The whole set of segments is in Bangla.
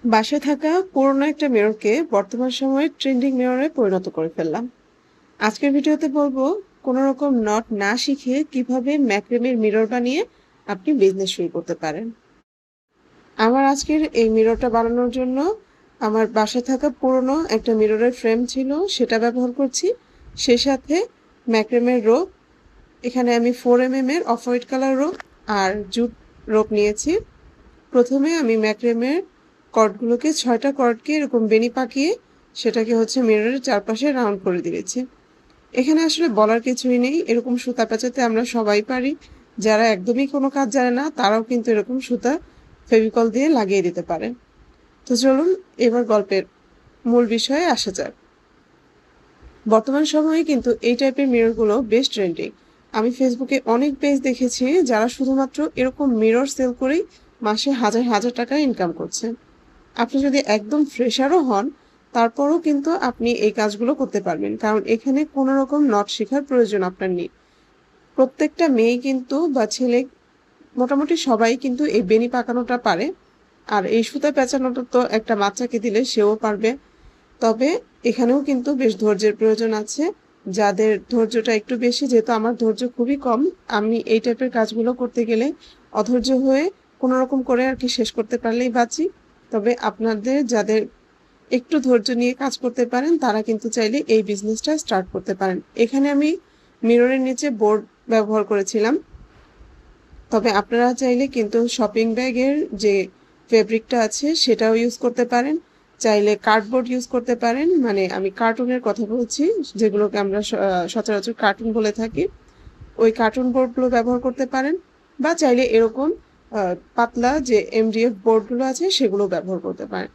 বাসায় থাকা পুরনো একটা মিররকে বর্তমান সময়ে ট্রেন্ডিং মিররে পরিণত করে ফেললাম। আজকের ভিডিওতে বলবো কোনো রকম নট না শিখে কিভাবে ম্যাক্রেমের মিরর বানিয়ে আপনি বিজনেস শুরু করতে পারেন। আমার আজকের এই মিররটা বানানোর জন্য আমার বাসায় থাকা পুরনো একটা মিররের ফ্রেম ছিল, সেটা ব্যবহার করছি। সেই সাথে ম্যাক্রেমের রোপ, এখানে আমি 4mm এর অফ হোয়াইট কালার রোপ আর জুট রোপ নিয়েছি। প্রথমে আমি ম্যাক্রেমের কর্ডগুলোকে 6টা কর্ডকে এরকম বেনি পাকিয়ে সেটাকে মিররের চারপাশে রাউন্ড করে দিয়েছি। এখানে আসলে বলার কিছুই নেই, এরকম সুতা পেঁচাতে আমরা সবাই পারি। যারা একদমই কোনো কাজ জানে না তারাও কিন্তু এরকম সুতা ফেভিকল দিয়ে লাগিয়ে দিতে পারে। তো চলুন এবার গল্পের মূল বিষয়ে আসা যাক। বর্তমান সময়ে কিন্তু এই টাইপের মিররগুলো বেশ ট্রেন্ডিং। আমি ফেসবুকে অনেক পেজ দেখেছি যারা শুধুমাত্র এরকম মিরর সেল করেই মাসে হাজার হাজার টাকা ইনকাম করছে। আপনি যদি একদম ফ্রেশারও হন তারপরও কিন্তু আপনি এই কাজগুলো করতে পারবেন, কারণ এখানে কোনো রকম নট শেখার প্রয়োজন আপনার নেই। প্রত্যেকটা মেয়ে কিন্তু বা ছেলে মোটামুটি সবাই কিন্তু এই বেনি পাকানোটা পারে। আর এই সুতা পেঁচানোটা তো একটা বাচ্চাকে দিলে সেও পারবে। তবে এখানেও কিন্তু বেশ ধৈর্যের প্রয়োজন আছে। যাদের ধৈর্যটা একটু বেশি, যেহেতু আমার ধৈর্য খুবই কম, আমি এই টাইপের কাজগুলো করতে গেলে অধৈর্য হয়ে কোনো রকম করে আর কি শেষ করতে পারলেই বাঁচি। তবে আপনাদের যাদের একটু ধৈর্য নিয়ে কাজ করতে পারেন তারা কিন্তু চাইলে এই বিজনেসটা স্টার্ট করতে পারেন। এখানে আমি মিররের নিচে বোর্ড ব্যবহার করেছিলাম, তবে আপনারা চাইলে কিন্তু শপিং ব্যাগের যে ফেব্রিকটা আছে সেটাও ইউজ করতে পারেন। চাইলে কার্ডবোর্ড ইউজ করতে পারেন, মানে আমি কার্টুনের কথা বলছি, যেগুলোকে আমরা সচরাচর কার্টুন বলে থাকি। ওই কার্টুন বোর্ডগুলো ব্যবহার করতে পারেন, বা চাইলে এরকম পাতলা যে এমডিএফ বোর্ডগুলো আছে সেগুলো ব্যবহার করতে পারেন।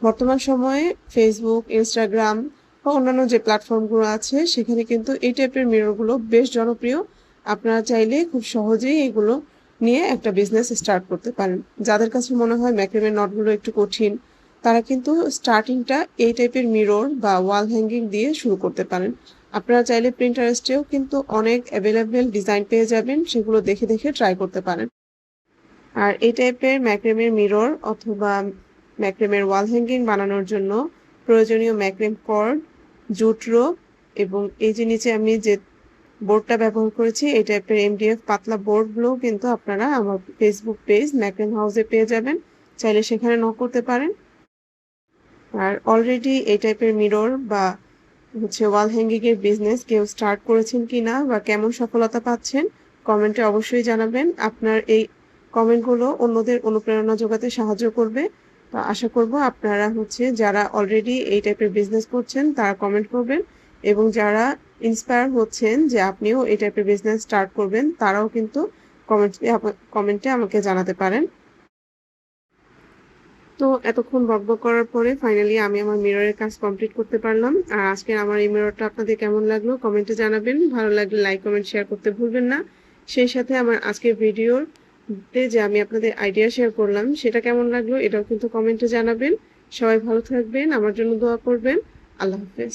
বর্তমান সময়ে ফেসবুক, ইনস্টাগ্রাম বা অন্যান্য যে প্ল্যাটফর্মগুলো আছে সেখানে কিন্তু এই টাইপের মিররগুলো বেশ জনপ্রিয়। আপনারা চাইলে খুব সহজেই এগুলো নিয়ে একটা বিজনেস স্টার্ট করতে পারেন। যাদের কাছে মনে হয় ম্যাক্রেমের নটগুলো একটু কঠিন, তারা কিন্তু স্টার্টিংটা এই টাইপের মিরর বা ওয়াল হ্যাঙ্গিং দিয়ে শুরু করতে পারেন। আপনারা চাইলে প্রিন্টারেস্টেও কিন্তু অনেক অ্যাভেলেবেল ডিজাইন পেয়ে যাবেন, সেগুলো দেখে দেখে ট্রাই করতে পারেন। আর এই টাইপের ম্যাক্রেমের মিরর অথবা ম্যাক্রেমের ওয়াল হ্যাঙ্গিং বানানোর জন্য প্রয়োজনীয় ম্যাক্রেম কর্ড, জুট রোপ এবং এই যে নিচে আমি যে বোর্ডটা ব্যবহার করেছি এই টাইপের এমডিএফ পাতলা বোর্ডগুলোও কিন্তু আপনারা আমার ফেসবুক পেজ ম্যাক্রেম হাউসে পেয়ে যাবেন, চাইলে সেখানে নক করতে পারেন। আর অলরেডি এই টাইপের মিরর বা ওয়াল হ্যাঙ্গিং এর বিজনেস কেউ স্টার্ট করেছেন কিনা বা কেমন সফলতা পাচ্ছেন কমেন্টে অবশ্যই জানাবেন। আপনার এই কমেন্টগুলো অন্যদের অনুপ্রেরণা যোগাতে সাহায্য করবে। তো আশা করব আপনারা যারা অলরেডি এই টাইপের বিজনেস করছেন তারা কমেন্ট করবেন, এবং যারা ইন্সপায়ার হচ্ছেন যে আপনিও এই টাইপের বিজনেস স্টার্ট করবেন তারাও কিন্তু কমেন্টে আমাকে জানাতে পারেন। তো এতক্ষণ বকবক করার পরে ফাইনালি আমি আমার মিররের কাজ কমপ্লিট করতে পারলাম। আর আজকের আমার এই মিররটা আপনাদের কেমন লাগলো কমেন্টে জানাবেন। ভালো লাগলে লাইক কমেন্ট শেয়ার করতে ভুলবেন না। সেই সাথে আমার আজকের ভিডিওতে যে আমি আপনাদের আইডিয়া শেয়ার করলাম সেটা কেমন লাগলো এটাও কিন্তু কমেন্টে জানাবেন। সবাই ভালো থাকবেন, আমার জন্য দোয়া করবেন। আল্লাহ হাফেজ।